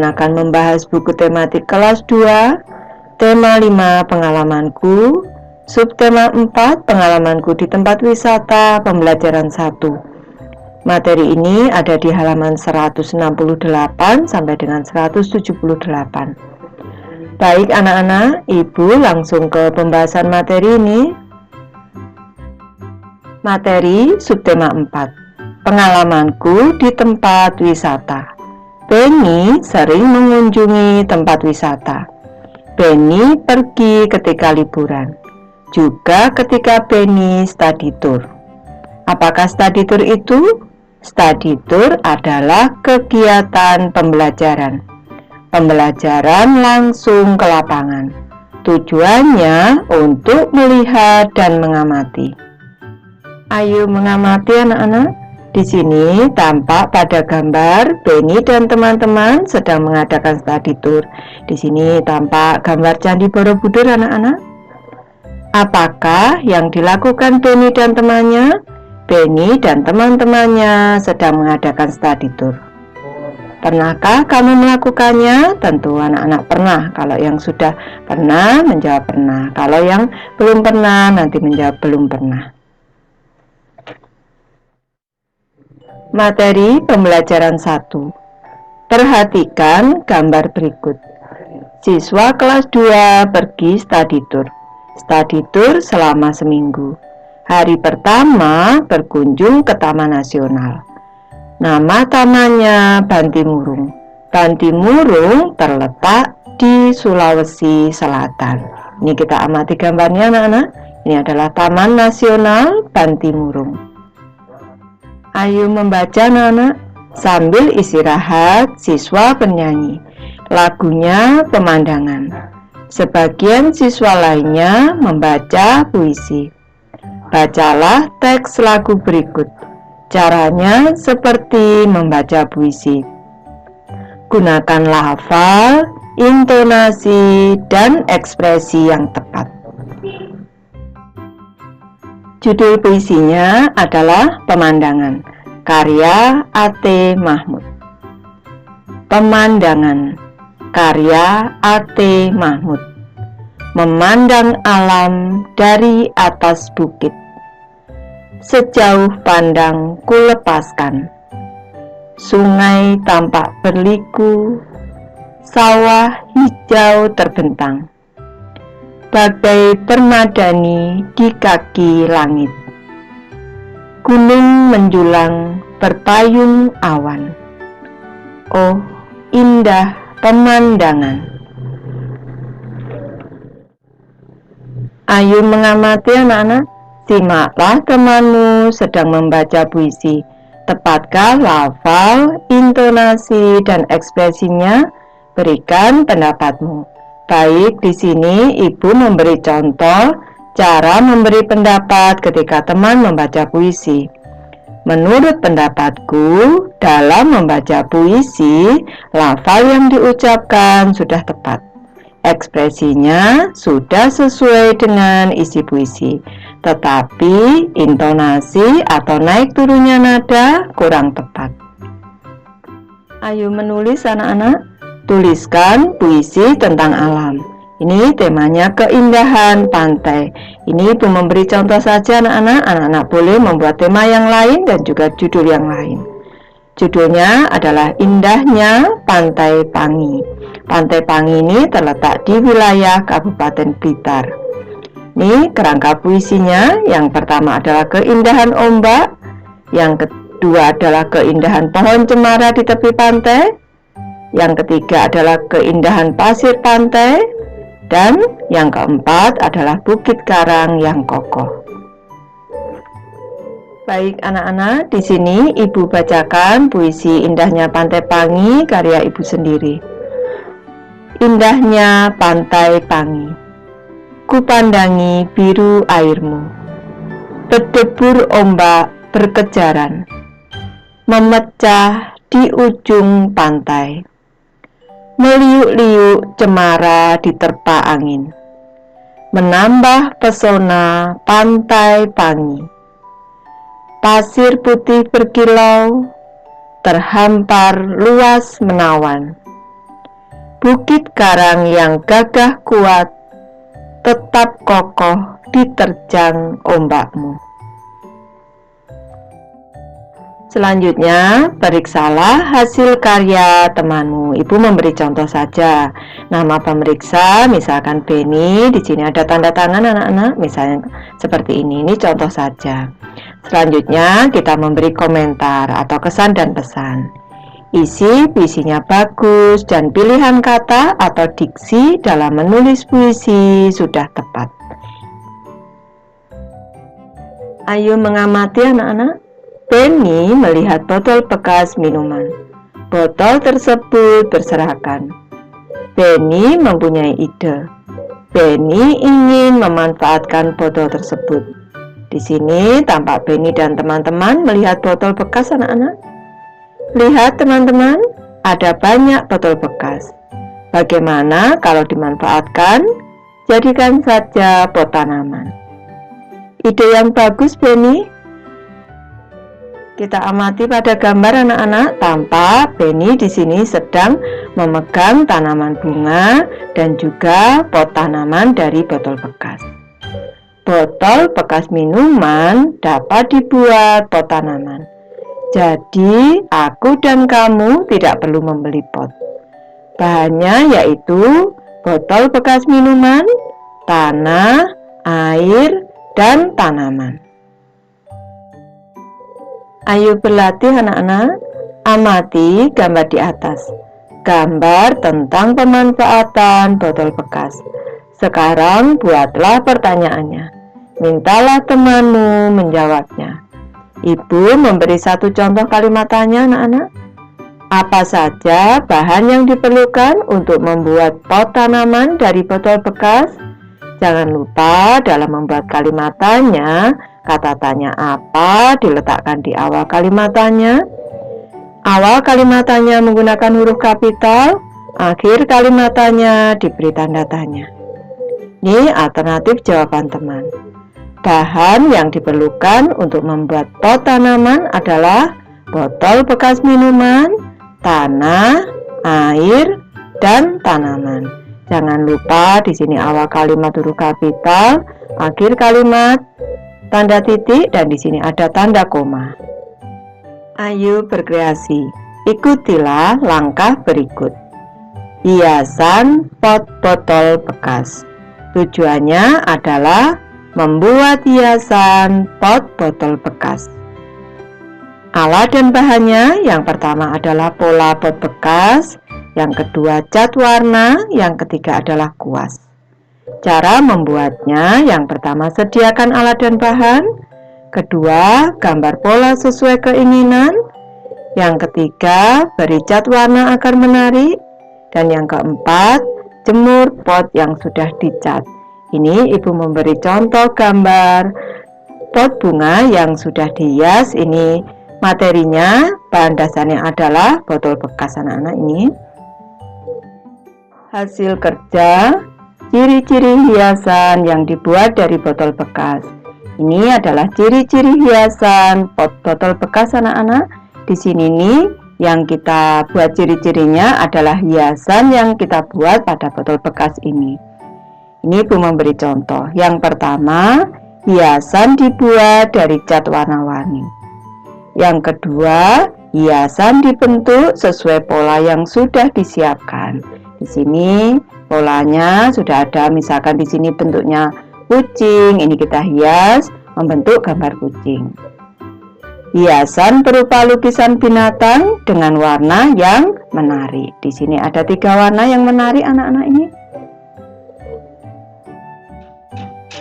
akan membahas buku tematik kelas 2, tema 5 pengalamanku, subtema 4 pengalamanku di tempat wisata pembelajaran 1. Materi ini ada di halaman 168 sampai dengan 178. Baik anak-anak, Ibu langsung ke pembahasan materi ini. Materi subtema 4, pengalamanku di tempat wisata. Benny sering mengunjungi tempat wisata. Benny pergi ketika liburan, juga ketika Benny study tour. Apakah study tour itu? Study tour adalah kegiatan pembelajaran. Pembelajaran langsung ke lapangan. Tujuannya untuk melihat dan mengamati. Ayo mengamati anak-anak. Di sini tampak pada gambar Benny dan teman-teman sedang mengadakan study tour. Di sini tampak gambar Candi Borobudur anak-anak. Apakah yang dilakukan Benny dan temannya? Benny dan teman-temannya sedang mengadakan study tour. Pernahkah kamu melakukannya? Tentu anak-anak pernah. Kalau yang sudah pernah, menjawab pernah. Kalau yang belum pernah, nanti menjawab belum pernah. Materi pembelajaran 1. Perhatikan gambar berikut. Siswa kelas 2 pergi study tour. Study tour selama seminggu. Hari pertama berkunjung ke Taman Nasional. Nama tamannya Bantimurung. Bantimurung terletak di Sulawesi Selatan. Ini kita amati gambarnya anak-anak. Ini adalah Taman Nasional Bantimurung. Ayo membaca anak-anak. Sambil istirahat, siswa bernyanyi. Lagunya Pemandangan. Sebagian siswa lainnya membaca puisi. Bacalah teks lagu berikut. Caranya seperti membaca puisi. Gunakan lafal, intonasi, dan ekspresi yang tepat. Judul puisinya adalah Pemandangan, karya A.T. Mahmud. Pemandangan, karya A.T. Mahmud. Memandang alam dari atas bukit. Sejauh pandang kulepaskan. Sungai tampak berliku, sawah hijau terbentang. Bagai permadani di kaki langit. Gunung menjulang berpayung awan. Oh, indah pemandangan. Ayo mengamati anak-anak. Simaklah temanmu sedang membaca puisi. Tepatkah lafal, intonasi, dan ekspresinya? Berikan pendapatmu. Baik, di sini Ibu memberi contoh cara memberi pendapat ketika teman membaca puisi. Menurut pendapatku, dalam membaca puisi, lafal yang diucapkan sudah tepat. Ekspresinya sudah sesuai dengan isi puisi, tetapi intonasi atau naik turunnya nada kurang tepat. Ayo menulis anak-anak. Tuliskan puisi tentang alam. Ini temanya keindahan pantai. Ini Ibu memberi contoh saja anak-anak. Anak-anak boleh membuat tema yang lain dan juga judul yang lain. Judulnya adalah Indahnya Pantai Pangi. Pantai Pangi ini terletak di wilayah Kabupaten Blitar. Ini kerangka puisinya. Yang pertama adalah keindahan ombak. Yang kedua adalah keindahan pohon cemara di tepi pantai. Yang ketiga adalah keindahan pasir pantai. Dan yang keempat adalah bukit karang yang kokoh. Baik anak-anak, di sini Ibu bacakan puisi Indahnya Pantai Pangi karya Ibu sendiri. Indahnya Pantai Pangi. Kupandangi biru airmu. Berdebur ombak berkejaran. Memecah di ujung pantai. Meliuk-liuk cemara diterpa angin. Menambah pesona Pantai Pangi. Pasir putih berkilau, terhampar luas menawan. bukit karang yang gagah kuat, tetap kokoh diterjang ombakmu. Selanjutnya, periksalah hasil karya temanmu. Ibu memberi contoh saja. Nama pemeriksa, misalkan Benny. Di sini ada tanda tangan anak-anak, misalnya seperti ini. Ini contoh saja. Selanjutnya, kita memberi komentar atau kesan dan pesan. Isi puisinya bagus dan pilihan kata atau diksi dalam menulis puisi sudah tepat. Ayo mengamati anak-anak. Benny melihat botol bekas minuman. Botol tersebut berserakan. Benny mempunyai ide. Benny ingin memanfaatkan botol tersebut. Di sini tampak Benny dan teman-teman melihat botol bekas anak-anak. Lihat teman-teman, ada banyak botol bekas. Bagaimana kalau dimanfaatkan? Jadikan saja pot tanaman. Ide yang bagus, Benny. Kita amati pada gambar anak-anak, tampak Benny di sini sedang memegang tanaman bunga dan juga pot tanaman dari botol bekas. Botol bekas minuman dapat dibuat pot tanaman. Jadi, aku dan kamu tidak perlu membeli pot. Bahannya yaitu botol bekas minuman, tanah, air, dan tanaman. Ayo berlatih anak-anak, amati gambar di atas. Gambar tentang pemanfaatan botol bekas. Sekarang buatlah pertanyaannya. Mintalah temanmu menjawabnya. Ibu memberi satu contoh kalimat tanya anak-anak. Apa saja bahan yang diperlukan untuk membuat pot tanaman dari botol bekas? Jangan lupa dalam membuat kalimat tanya, kata tanya apa diletakkan di awal kalimat tanya. Awal kalimat tanya menggunakan huruf kapital, akhir kalimat tanya diberi tanda tanya. Ini alternatif jawaban teman. Bahan yang diperlukan untuk membuat pot tanaman adalah botol bekas minuman, tanah, air, dan tanaman. Jangan lupa di sini awal kalimat huruf kapital, akhir kalimat tanda titik, dan di sini ada tanda koma. Ayo berkreasi. Ikutilah langkah berikut. Hiasan pot botol bekas. Tujuannya adalah membuat hiasan pot botol bekas. Alat dan bahannya, yang pertama adalah pola pot bekas, yang kedua cat warna, yang ketiga adalah kuas. Cara membuatnya, yang pertama sediakan alat dan bahan, kedua gambar pola sesuai keinginan, yang ketiga beri cat warna agar menarik, dan yang keempat jemur pot yang sudah dicat. Ini ibu memberi contoh gambar pot bunga yang sudah dihias. Ini materinya, bahan dasarnya adalah botol bekas anak-anak ini. Hasil kerja, ciri-ciri hiasan yang dibuat dari botol bekas. Ini adalah ciri-ciri hiasan pot botol bekas anak-anak. Di sini nih yang kita buat ciri-cirinya adalah hiasan yang kita buat pada botol bekas ini. Ini ibu memberi contoh. Yang pertama, hiasan dibuat dari cat warna-warni. Yang kedua, hiasan dibentuk sesuai pola yang sudah disiapkan. Di sini polanya sudah ada, misalkan di sini bentuknya kucing, ini kita hias membentuk gambar kucing. Hiasan berupa lukisan binatang dengan warna yang menarik. Di sini ada 3 warna yang menarik anak-anak ini.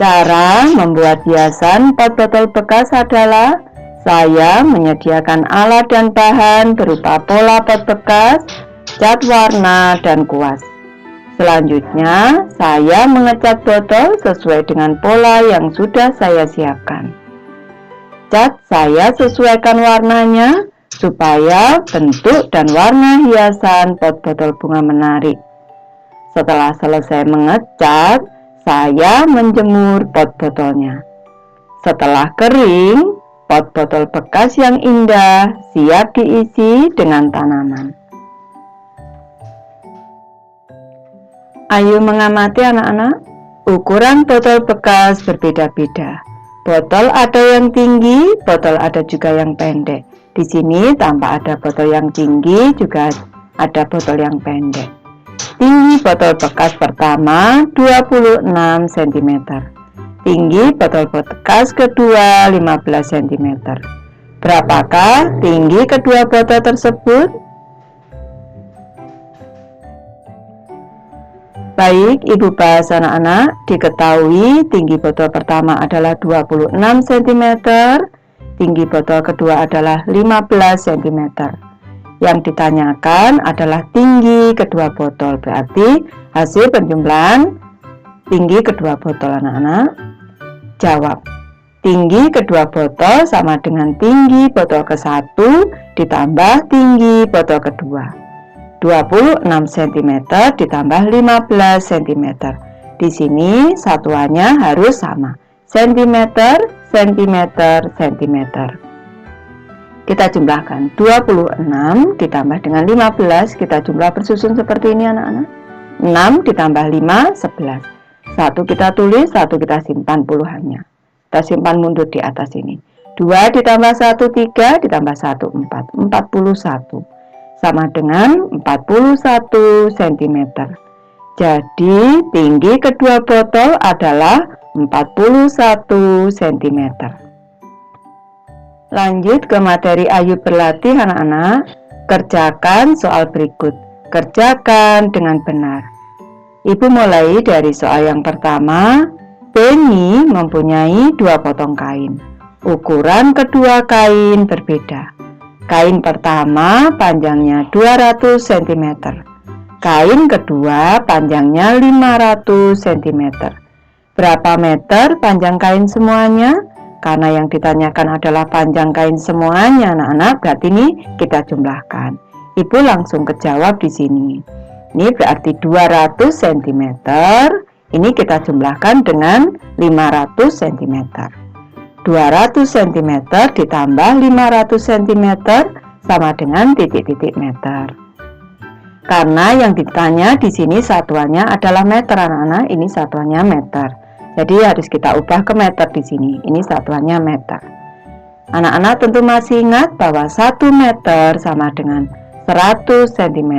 Cara membuat hiasan pot botol bekas adalah saya menyediakan alat dan bahan berupa pola pot bekas, cat warna, dan kuas. Selanjutnya, saya mengecat botol sesuai dengan pola yang sudah saya siapkan. Cat saya sesuaikan warnanya supaya bentuk dan warna hiasan pot botol bunga menarik. Setelah selesai mengecat, saya menjemur pot botolnya. Setelah kering, pot botol bekas yang indah siap diisi dengan tanaman. Ayo mengamati anak-anak. Ukuran botol bekas berbeda-beda. Botol ada yang tinggi, botol ada juga yang pendek. Di sini tampak ada botol yang tinggi, juga ada botol yang pendek. Tinggi botol bekas pertama 26 cm. Tinggi botol bekas kedua 15 cm. Berapakah tinggi kedua botol tersebut? Baik, Ibu bahas anak-anak, diketahui tinggi botol pertama adalah 26 cm, tinggi botol kedua adalah 15 cm. Yang ditanyakan adalah tinggi kedua botol, berarti hasil penjumlahan tinggi kedua botol anak-anak. Jawab, tinggi kedua botol sama dengan tinggi botol ke-1 ditambah tinggi botol kedua. 26 cm ditambah 15 cm. Di sini satuannya harus sama. Cm, cm, cm. Kita jumlahkan 26 ditambah dengan 15, kita jumlah bersusun seperti ini anak-anak. 6 ditambah 5, 11. 1 kita tulis, 1 kita simpan puluhannya. Kita simpan mundur di atas ini. 2 ditambah 1, 3 ditambah 1, 4. 41. Sama dengan 41 cm. Jadi tinggi kedua botol adalah 41 cm. Lanjut ke materi Ayo berlatih anak-anak. Kerjakan soal berikut. Kerjakan dengan benar. Ibu mulai dari soal yang pertama. Benny mempunyai 2 potong kain. Ukuran kedua kain berbeda. Kain pertama panjangnya 200 cm. Kain kedua panjangnya 500 cm. Berapa meter panjang kain semuanya? Karena yang ditanyakan adalah panjang kain semuanya anak-anak, berarti ini kita jumlahkan. Ibu langsung kejawab di sini. Ini berarti 200 cm. Ini kita jumlahkan dengan 500 cm. 200 cm ditambah 500 cm sama dengan titik-titik meter. Karena yang ditanya di sini satuannya adalah meter anak-anak, ini satuannya meter. Jadi harus kita ubah ke meter di sini. Ini satuannya meter. Anak-anak tentu masih ingat bahwa 1 meter sama dengan 100 cm.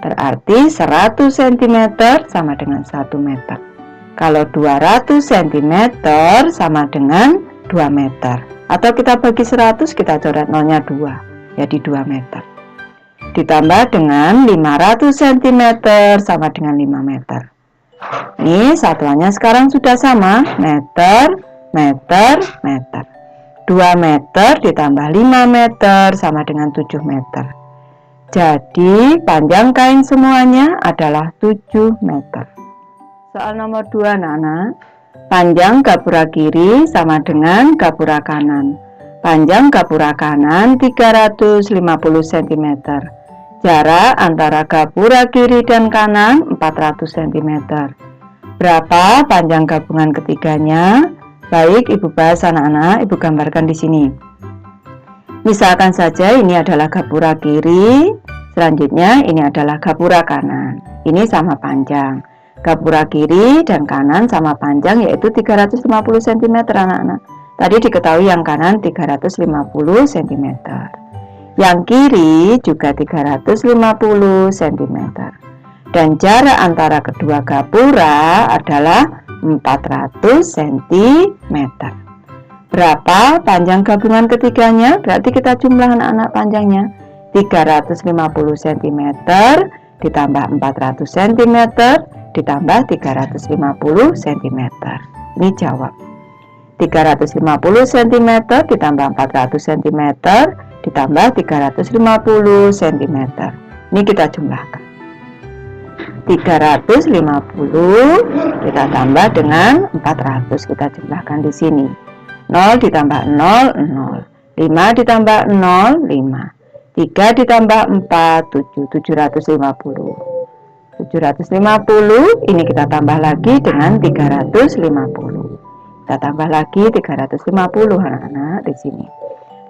Berarti 100 cm sama dengan 1 meter. Kalau 200 cm sama dengan 2 meter. Atau kita bagi 100, kita coret nolnya 2. Jadi 2 meter. Ditambah dengan 500 cm sama dengan 5 meter. Ini satuannya sekarang sudah sama. Meter, meter, meter. 2 meter ditambah 5 meter sama dengan 7 meter. Jadi panjang kain semuanya adalah 7 meter. Soal nomor 2 anak-anak. Panjang gapura kiri sama dengan gapura kanan. Panjang gapura kanan 350 cm. Jarak antara gapura kiri dan kanan 400 cm. Berapa panjang gabungan ketiganya? Baik, Ibu bahas anak-anak, Ibu gambarkan di sini. Misalkan saja ini adalah gapura kiri, selanjutnya ini adalah gapura kanan. Ini sama panjang. Gapura kiri dan kanan sama panjang yaitu 350 cm anak-anak. Tadi diketahui yang kanan 350 cm. Yang kiri juga 350 cm. Dan jarak antara kedua gapura adalah 400 cm. Berapa panjang gabungan ketiganya? Berarti kita jumlah anak-anak panjangnya. 350 cm ditambah 400 cm ditambah 350 cm. Ini jawab. 350 cm ditambah 400 cm ditambah 350 cm. Ini kita jumlahkan. 350 kita tambah dengan 400, kita jumlahkan di sini. 0 ditambah 0, 0. 5 ditambah 0, 5. 3 ditambah 4, 7. 750. 750 ini kita tambah lagi dengan 350. Kita tambah lagi 350 anak-anak di sini.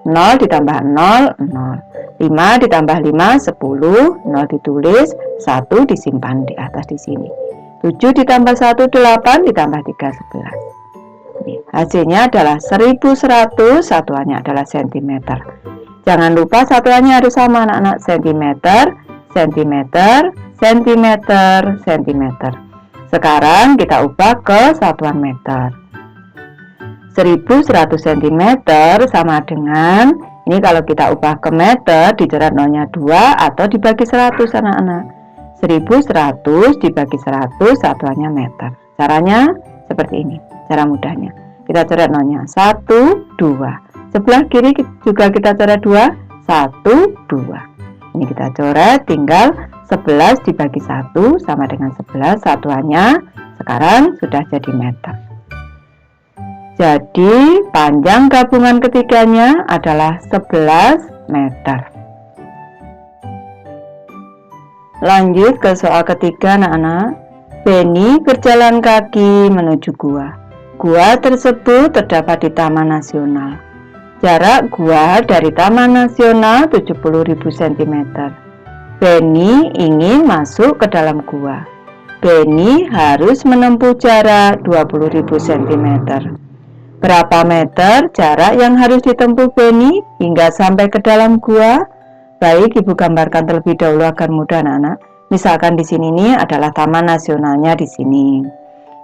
0 ditambah 0, 0. 5 ditambah 5, 10, 0 ditulis, 1 disimpan di atas di sini. 7 ditambah 1, 8, ditambah 3, 11. Hasilnya adalah 1100, satuannya adalah cm. Jangan lupa satuannya harus sama anak-anak, cm, cm, cm, cm. Sekarang kita ubah ke satuan meter. 1100 cm sama dengan, ini kalau kita ubah ke meter, dicoret nolnya 2 atau dibagi 100 anak-anak. 1100 dibagi 100, satuannya meter. Caranya seperti ini, cara mudahnya. Kita coret nolnya 1, 2. Sebelah kiri juga kita coret 2, 1, 2. Ini kita coret, tinggal 11 dibagi 1 sama dengan 11, satuannya sekarang sudah jadi meter. Jadi panjang gabungan ketiganya adalah 11 meter. Lanjut ke soal ketiga anak-anak. Benny berjalan kaki menuju gua. Gua tersebut terdapat di Taman Nasional. Jarak gua dari Taman Nasional 70.000 cm. Benny ingin masuk ke dalam gua. Benny harus menempuh jarak 20.000 cm. Berapa meter jarak yang harus ditempuh Benny hingga sampai ke dalam gua? Baik, Ibu gambarkan terlebih dahulu agar mudah anak-anak. Misalkan di sini nih adalah Taman Nasionalnya di sini.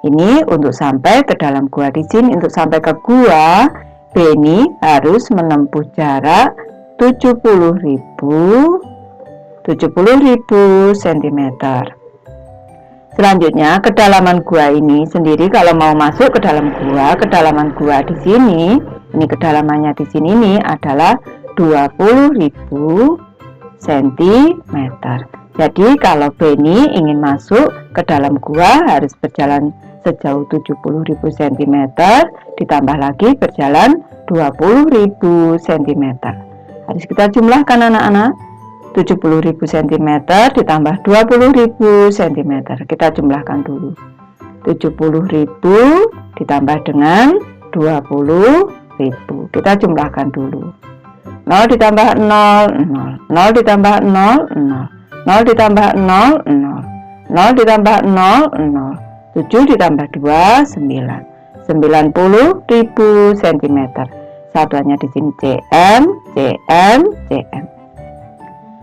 Ini untuk sampai ke dalam gua di sini. Untuk sampai ke gua, Benny harus menempuh jarak 70.000 cm. Selanjutnya, kedalaman gua ini sendiri kalau mau masuk ke dalam gua, kedalaman gua di sini, ini kedalamannya di sini nih adalah 20.000 cm. Jadi kalau Benny ingin masuk ke dalam gua harus berjalan sejauh 70.000 cm ditambah lagi berjalan 20.000 cm. Harus kita jumlahkan anak-anak. 70.000 cm ditambah 20.000 cm. Kita jumlahkan dulu. 70.000 ditambah dengan 20.000. Kita jumlahkan dulu. 0 ditambah 0, 0. 0 ditambah 0, 0. 0 ditambah 0, 0. 0 ditambah 0, 0. 7 ditambah 2, 9. 90.000 cm. Satuannya di sini cm, cm, cm.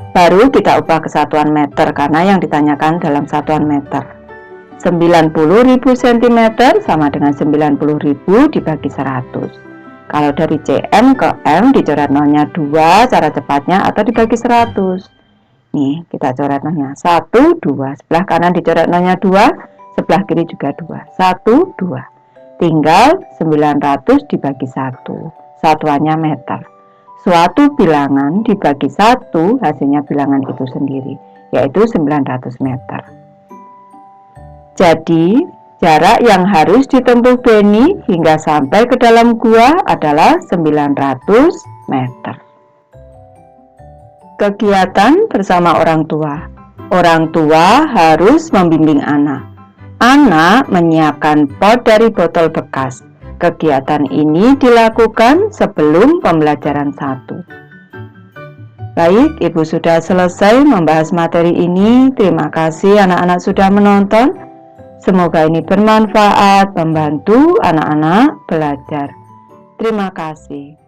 Baru kita ubah ke satuan meter karena yang ditanyakan dalam satuan meter. 90.000 cm sama dengan 90.000 dibagi 100. Kalau dari cm ke m dicoret nolnya 2 cara cepatnya atau dibagi 100. Nih kita coret nolnya 1, 2. Sebelah kanan dicoret nolnya 2, sebelah kiri juga 2. 1, 2. Tinggal 900 dibagi 1. Satuannya meter. Suatu bilangan dibagi 1 hasilnya bilangan itu sendiri, yaitu 900 meter. Jadi, jarak yang harus ditempuh Benny hingga sampai ke dalam gua adalah 900 meter. Kegiatan bersama orang tua. Orang tua harus membimbing anak. Anak menyiapkan pot dari botol bekas. Kegiatan ini dilakukan sebelum pembelajaran 1. Baik, Ibu sudah selesai membahas materi ini. Terima kasih anak-anak sudah menonton. Semoga ini bermanfaat, membantu anak-anak belajar. Terima kasih.